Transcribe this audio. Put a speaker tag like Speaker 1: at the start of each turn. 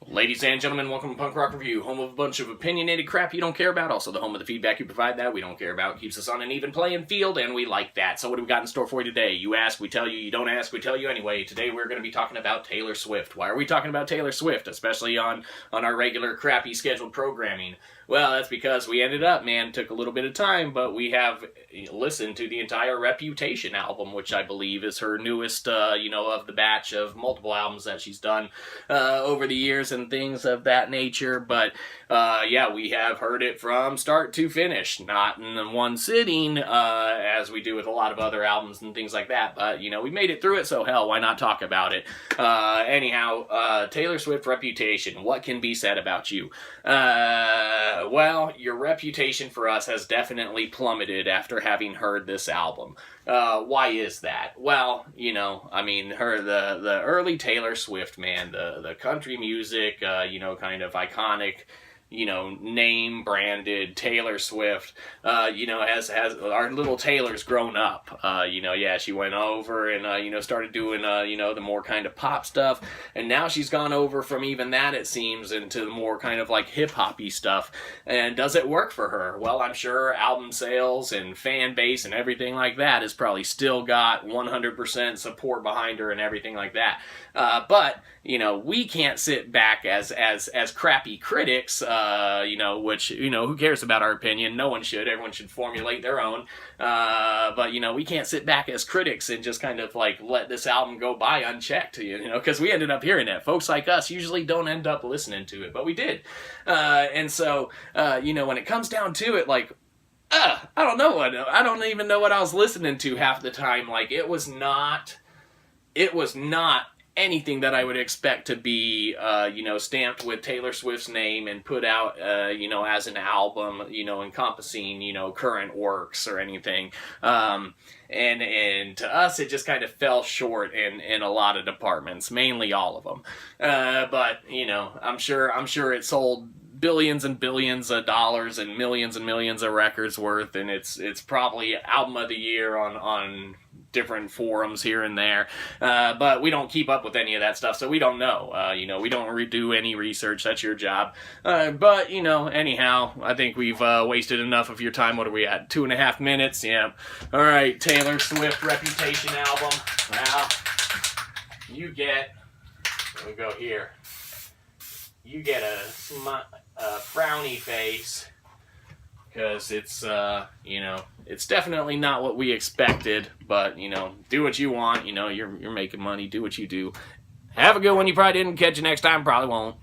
Speaker 1: Ladies and gentlemen, welcome to Punk Rock Review, home of a bunch of opinionated crap you don't care about, also the home of the feedback you provide that we don't care about, keeps us on an even playing field, and we like that. So what do we got in store for you today? You ask, we tell you. You don't ask, we tell you anyway. Today we're going to be talking about Taylor Swift. Why are we talking about Taylor Swift, especially on our regular crappy scheduled programming? Well, that's because we ended up, took a little bit of time, but we have listened to the entire Reputation album, which I believe is her newest, of the batch of multiple albums that she's done over the years and things of that nature. But, we have heard it from start to finish, not in one sitting, as we do with a lot of other albums and things like that. But, we made it through it, so hell, why not talk about it? Taylor Swift Reputation, what can be said about you? Well, your reputation for us has definitely plummeted after having heard this album. Why is that? Well, the early Taylor Swift, the country music, kind of iconic, name branded Taylor Swift, has our little Taylor's grown up. She went over and, started doing, the more kind of pop stuff. And now she's gone over from even that, it seems, into the more kind of like hip hoppy stuff. And does it work for her? Well, I'm sure album sales and fan base and everything like that has probably still got 100% support behind her and everything like that. But we can't sit back as crappy critics, which, who cares about our opinion? No one should. Everyone should formulate their own. But, we can't sit back as critics and just kind of like let this album go by unchecked, because we ended up hearing it. Folks like us usually don't end up listening to it, but we did. And so, when it comes down to it, like, I don't even know what I was listening to half the time. Like, it was not anything that I would expect to be, stamped with Taylor Swift's name and put out, as an album, encompassing, current works or anything. And to us, it just kind of fell short in a lot of departments, mainly all of them. But, I'm sure it sold billions and billions of dollars and millions of records worth, and it's probably album of the year on different forums here and there, but we don't keep up with any of that stuff, so we don't know. We don't redo any research. That's your job. But anyhow, I think we've wasted enough of your time. What are we at? 2.5 minutes? Yeah. All right, Taylor Swift Reputation album. Well, let me go here. You get a frowny face, because it's, it's definitely not what we expected, but, do what you want, you're making money, do what you do. Have a good one. You probably didn't catch you next time, probably won't.